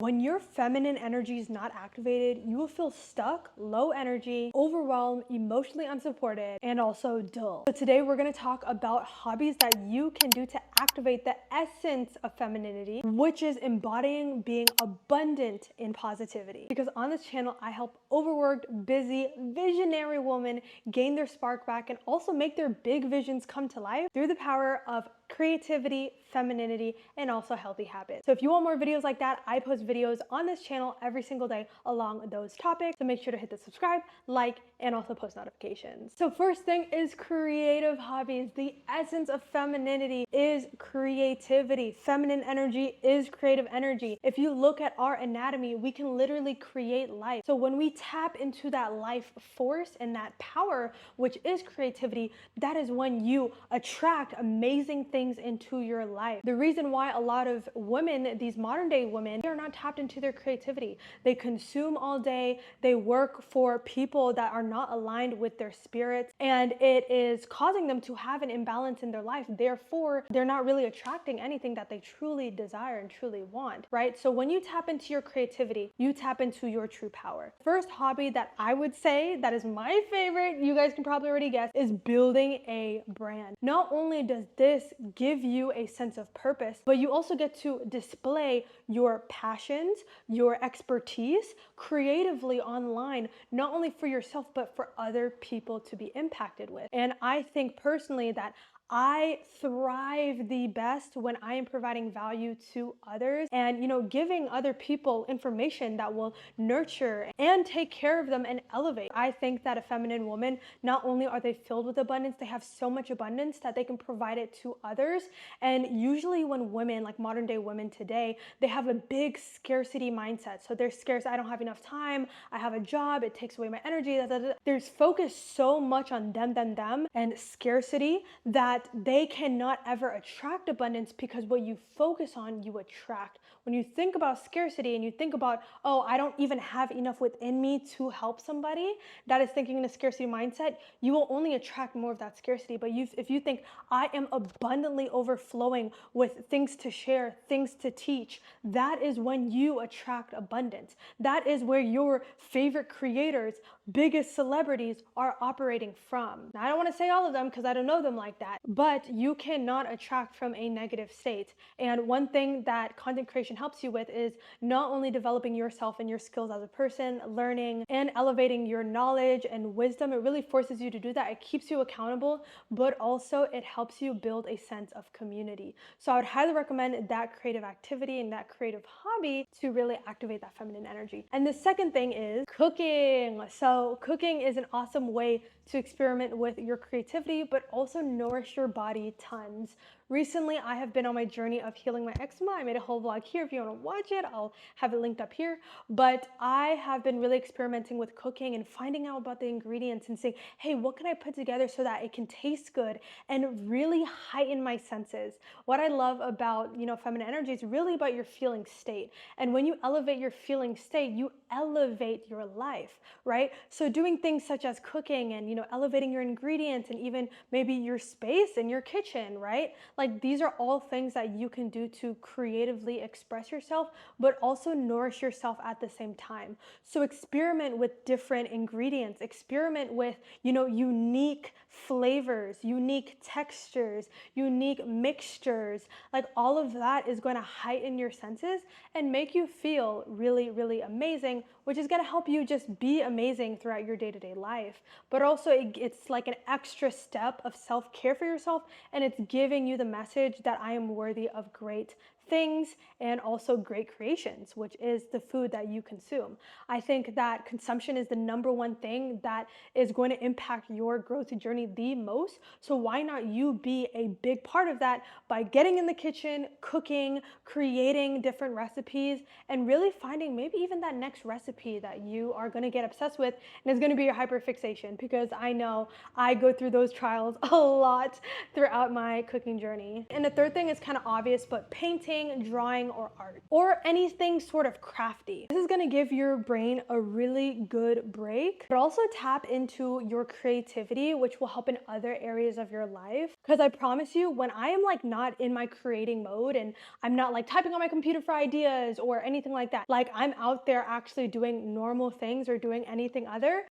When your feminine energy is not activated, you will feel stuck, low energy, overwhelmed, emotionally unsupported, and also dull. So today we're going to talk about hobbies that you can do to activate the essence of femininity, which is embodying being abundant in positivity. Because on this channel, I help overworked, busy, visionary women gain their spark back and also make their big visions come to life through the power of creativity, femininity, and also healthy habits. So if you want more videos like that, I post videos on this channel every single day along those topics. So make sure to hit the subscribe, like, and also post notifications. So first thing is creative hobbies. The essence of femininity is creativity. Feminine energy is creative energy. If you look at our anatomy, we can literally create life. So when we tap into that life force and that power, which is creativity, that is when you attract amazing things into your life. The reason why a lot of women, these modern day women, they are not tapped into their creativity. They consume all day, they work for people that are not aligned with their spirits, and it is causing them to have an imbalance in their life. Therefore, they're not really attracting anything that they truly desire and truly want, right? So when you tap into your creativity, you tap into your true power. First hobby that I would say that is my favorite, you guys can probably already guess, is building a brand. Not only does this give you a sense of purpose, but you also get to display your passions, your expertise creatively online, not only for yourself, but for other people to be impacted with. And I think personally that I thrive the best when I am providing value to others and, giving other people information that will nurture and take care of them and elevate. I think that a feminine woman, not only are they filled with abundance, they have so much abundance that they can provide it to others. And usually when women, like modern day women today, they have a big scarcity mindset. So they're scarce. I don't have enough time. I have a job. It takes away my energy. There's focus so much on them, and scarcity that they cannot ever attract abundance, because what you focus on, you attract. When you think about scarcity and you think about, oh, I don't even have enough within me to help somebody, that is thinking in a scarcity mindset, you will only attract more of that scarcity. But if you think, I am abundantly overflowing with things to share, things to teach, that is when you attract abundance. That is where your favorite creators, biggest celebrities are operating from. Now, I don't want to say all of them because I don't know them like that, but you cannot attract from a negative state. And one thing that content creation helps you with is not only developing yourself and your skills as a person, learning and elevating your knowledge and wisdom. It really forces you to do that. It keeps you accountable, but also it helps you build a sense of community. So I would highly recommend that creative activity and that creative hobby to really activate that feminine energy. And the second thing is cooking. So cooking is an awesome way to experiment with your creativity, but also nourish your body tons. Recently, I have been on my journey of healing my eczema. I made a whole vlog here. If you want to watch it, I'll have it linked up here. But I have been really experimenting with cooking and finding out about the ingredients and saying, hey, what can I put together so that it can taste good and really heighten my senses? What I love about, feminine energy is really about your feeling state. And when you elevate your feeling state, you elevate your life, right? So doing things such as cooking and, elevating your ingredients and even maybe your space in your kitchen, right? Like these are all things that you can do to creatively express yourself, but also nourish yourself at the same time. So experiment with different ingredients, experiment with, unique flavors, unique textures, unique mixtures. Like all of that is going to heighten your senses and make you feel really, really amazing, which is going to help you just be amazing throughout your day-to-day life. But also it's like an extra step of self-care for yourself, and it's giving you the message that I am worthy of great things and also great creations, which is the food that you consume. I think that consumption is the number one thing that is going to impact your growth journey the most. So why not you be a big part of that by getting in the kitchen, cooking, creating different recipes, and really finding maybe even that next recipe that you are going to get obsessed with and is going to be your hyperfixation, because I know I go through those trials a lot throughout my cooking journey. And the third thing is kind of obvious, but painting painting, drawing, or art, or anything sort of crafty. This is gonna give your brain a really good break, but also tap into your creativity, which will help in other areas of your life. Because I promise you, when I am like not in my creating mode and I'm not like typing on my computer for ideas or anything like that, like I'm out there actually doing normal things or doing anything other,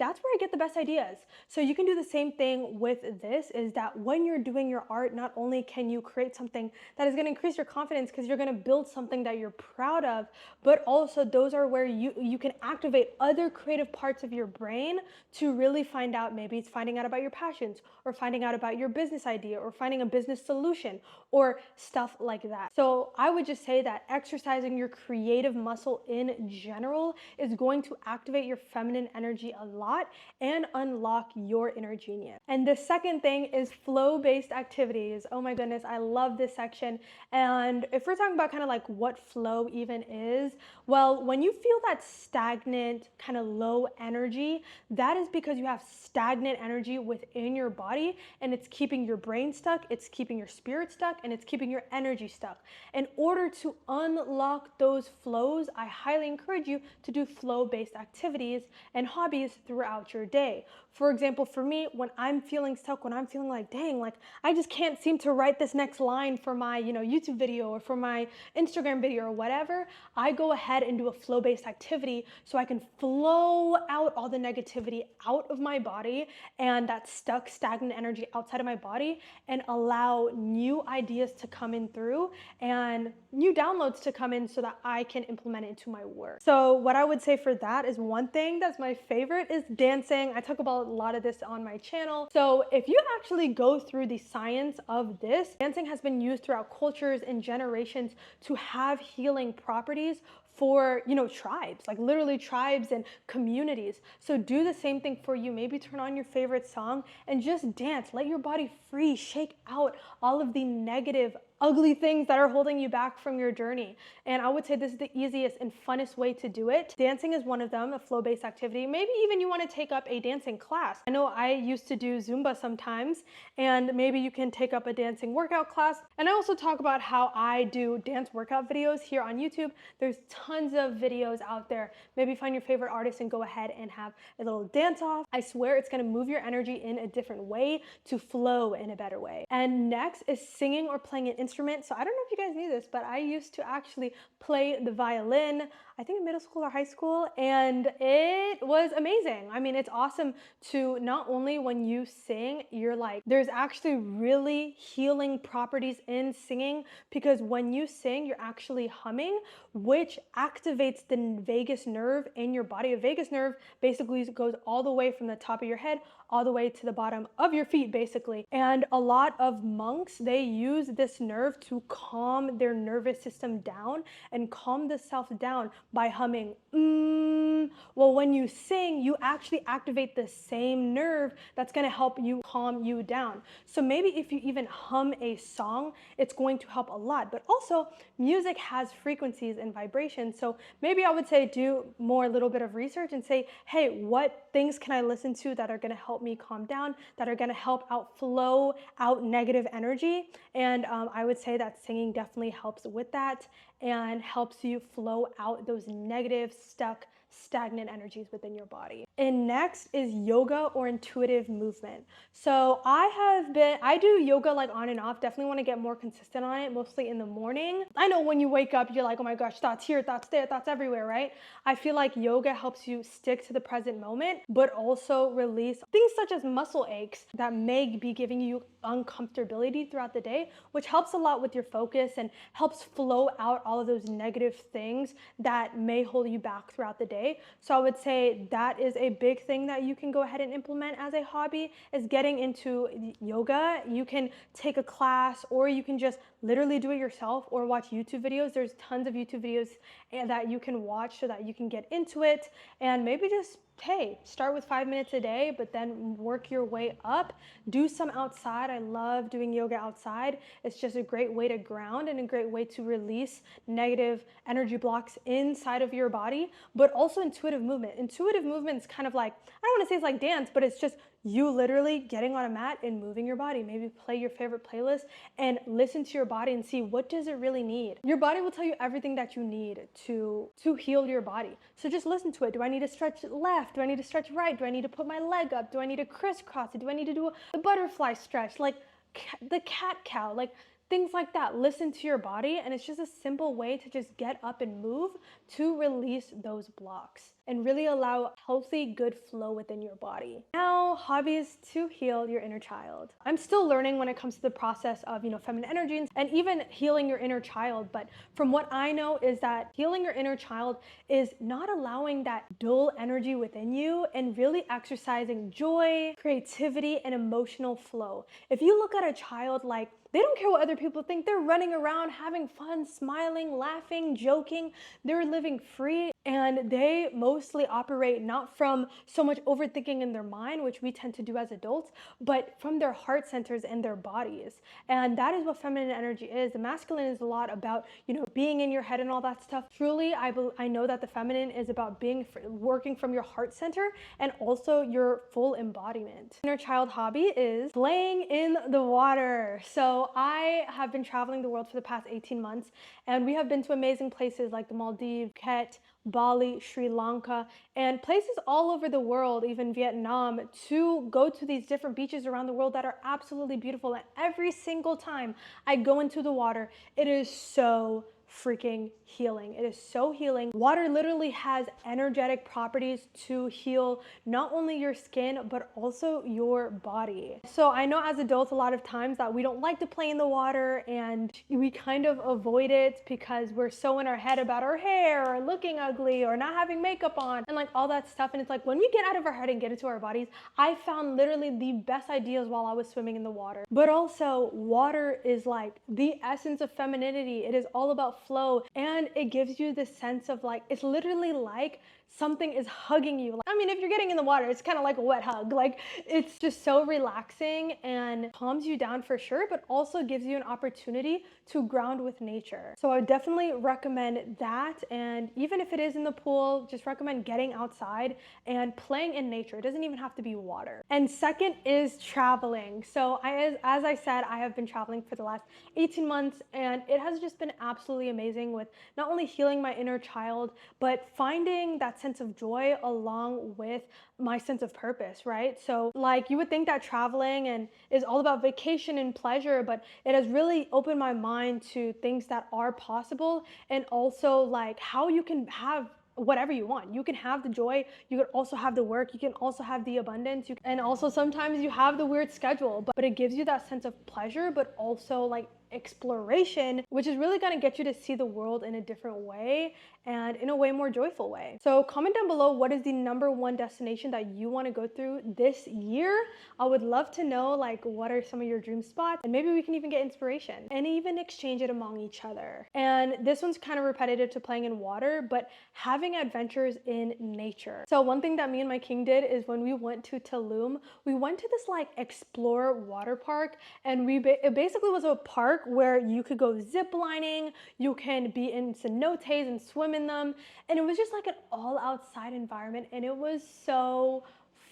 that's where I get the best ideas. So you can do the same thing with this, is that when you're doing your art, not only can you create something that is going to increase your confidence because you're going to build something that you're proud of, but also those are where you can activate other creative parts of your brain to really find out, maybe it's finding out about your passions or finding out about your business idea or finding a business solution or stuff like that. So I would just say that exercising your creative muscle in general is going to activate your feminine energy a lot and unlock your inner genius. And the second thing is flow-based activities. Oh my goodness, I love this section. And if we're talking about kind of like what flow even is, well, when you feel that stagnant, kind of low energy, that is because you have stagnant energy within your body and it's keeping your brain stuck, it's keeping your spirit stuck, and it's keeping your energy stuck. In order to unlock those flows, I highly encourage you to do flow-based activities and hobbies throughout your day. For example, for me, when I'm feeling stuck, when I'm feeling like, dang, like I just can't seem to write this next line for my, YouTube video or for my Instagram video or whatever, I go ahead and do a flow-based activity so I can flow out all the negativity out of my body and that stuck, stagnant energy outside of my body and allow new ideas to come in through and new downloads to come in so that I can implement it into my work. So what I would say for that is, one thing that's my favorite is dancing. I talk about a lot of this on my channel. So if you actually go through the science of this, dancing has been used throughout cultures and generations to have healing properties for, tribes, like literally tribes and communities. So do the same thing for you. Maybe turn on your favorite song and just dance. Let your body free, shake out all of the negative, ugly things that are holding you back from your journey. And I would say this is the easiest and funnest way to do it. Dancing is one of them, a flow-based activity. Maybe even you want to take up a dancing class. I know I used to do Zumba sometimes, and maybe you can take up a dancing workout class. And I also talk about how I do dance workout videos here on YouTube. There's tons of videos out there. Maybe find your favorite artist and go ahead and have a little dance off. I swear it's going to move your energy in a different way to flow in a better way. And next is singing or playing an instrument. So I don't know if you guys knew this, but I used to actually play the violin, I think in middle school or high school, and it was amazing. I mean, it's awesome to not only when you sing, you're like, there's actually really healing properties in singing, because when you sing, you're actually humming, which activates the vagus nerve in your body. A vagus nerve basically goes all the way from the top of your head all the way to the bottom of your feet, basically. And a lot of monks, they use this nerve to calm their nervous system down and calm the self down by humming. Well, when you sing, you actually activate the same nerve that's going to help you calm you down. So maybe if you even hum a song, it's going to help a lot. But also, music has frequencies and vibrations. So maybe I would say do a little bit of research and say, hey, what things can I listen to that are going to help me calm down, that are going to help flow out negative energy? And I would say that singing definitely helps with that and helps you flow out those negative, stuck, stagnant energies within your body. And next is yoga or intuitive movement. So I do yoga like on and off, definitely want to get more consistent on it, mostly in the morning. I know when you wake up, you're like, oh my gosh, thoughts here, thoughts there, thoughts everywhere, right? I feel like yoga helps you stick to the present moment, but also release things such as muscle aches that may be giving you uncomfortability throughout the day, which helps a lot with your focus and helps flow out all of those negative things that may hold you back throughout the day. So I would say that is a big thing that you can go ahead and implement as a hobby, is getting into yoga. You can take a class, or you can just literally do it yourself or watch YouTube videos. There's tons of YouTube videos that you can watch so that you can get into it, and maybe just, hey, start with 5 minutes a day, but then work your way up. Do some outside. I love doing yoga outside. It's just a great way to ground and a great way to release negative energy blocks inside of your body, but also intuitive movement. Intuitive movement is kind of like, I don't want to say it's like dance, but it's just you literally getting on a mat and moving your body. Maybe play your favorite playlist and listen to your body and see what does it really need. Your body will tell you everything that you need to heal your body. So just listen to it. Do I need to stretch left? Do I need to stretch right? Do I need to put my leg up? Do I need to crisscross it? Do I need to do a butterfly stretch? Like the cat cow, like things like that. Listen to your body, and it's just a simple way to just get up and move to release those blocks and really allow healthy, good flow within your body. Now, hobbies to heal your inner child. I'm still learning when it comes to the process of, feminine energy and even healing your inner child. But from what I know is that healing your inner child is not allowing that dull energy within you and really exercising joy, creativity, and emotional flow. If you look at a child, like, they don't care what other people think. They're running around, having fun, smiling, laughing, joking. They're living free, and they mostly operate not from so much overthinking in their mind, which we tend to do as adults, but from their heart centers and their bodies. And that is what feminine energy is. The masculine is a lot about, being in your head and all that stuff. Truly, I know that the feminine is about working from your heart center and also your full embodiment. Inner child hobby is playing in the water. So I have been traveling the world for the past 18 months, and we have been to amazing places like the Maldives, Phuket, Bali, Sri Lanka, and places all over the world, even Vietnam, to go to these different beaches around the world that are absolutely beautiful. And every single time I go into the water, it is so freaking healing. It is so healing. Water literally has energetic properties to heal not only your skin, but also your body. So I know as adults, a lot of times that we don't like to play in the water and we kind of avoid it because we're so in our head about our hair or looking ugly or not having makeup on and like all that stuff. And it's like when we get out of our head and get into our bodies, I found literally the best ideas while I was swimming in the water. But also water is like the essence of femininity. It is all about flow, and it gives you this sense of like, it's literally like something is hugging you. I mean, if you're getting in the water, it's kind of like a wet hug. Like, it's just so relaxing and calms you down for sure, but also gives you an opportunity to ground with nature. So I would definitely recommend that. And even if it is in the pool, just recommend getting outside and playing in nature. It doesn't even have to be water. And second is traveling. So as I said, I have been traveling for the last 18 months, and it has just been absolutely amazing with not only healing my inner child, but finding that sense of joy along with my sense of purpose, right? So like, you would think that traveling and is all about vacation and pleasure, but it has really opened my mind to things that are possible, and also like how you can have whatever you want. You can have the joy, you can also have the work, you can also have the abundance, and also sometimes you have the weird schedule, but it gives you that sense of pleasure, but also like exploration, which is really going to get you to see the world in a different way and in a way more joyful way. So comment down below, what is the #1 destination that you want to go through this year? I would love to know, like, what are some of your dream spots, and maybe we can even get inspiration and even exchange it among each other. And this one's kind of repetitive to playing in water, but having adventures in nature. So one thing that me and my king did is when we went to Tulum, we went to this like explore water park, and it basically was a park where you could go zip lining, you can be in cenotes and swim in them, and it was just like an all outside environment, and it was so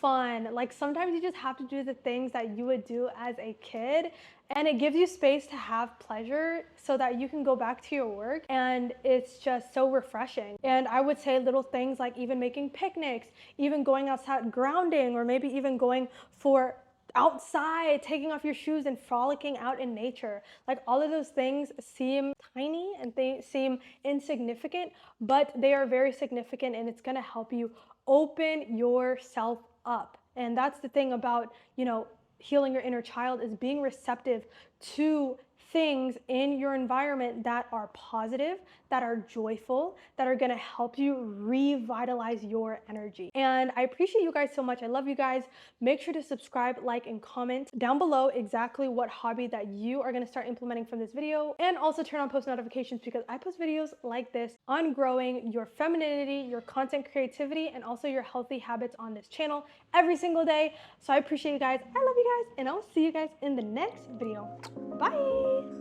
fun. Like, sometimes you just have to do the things that you would do as a kid, and it gives you space to have pleasure so that you can go back to your work, and it's just so refreshing. And I would say little things like even making picnics, even going outside grounding, or maybe even going for outside, taking off your shoes and frolicking out in nature. Like, all of those things seem tiny and they seem insignificant, but they are very significant, and it's going to help you open yourself up. And that's the thing about, healing your inner child, is being receptive to things in your environment that are positive, that are joyful, that are gonna help you revitalize your energy. And I appreciate you guys so much. I love you guys. Make sure to subscribe, like, and comment down below exactly what hobby that you are gonna start implementing from this video. And also turn on post notifications, because I post videos like this on growing your femininity, your content creativity, and also your healthy habits on this channel every single day. So I appreciate you guys. I love you guys, and I'll see you guys in the next video. Bye.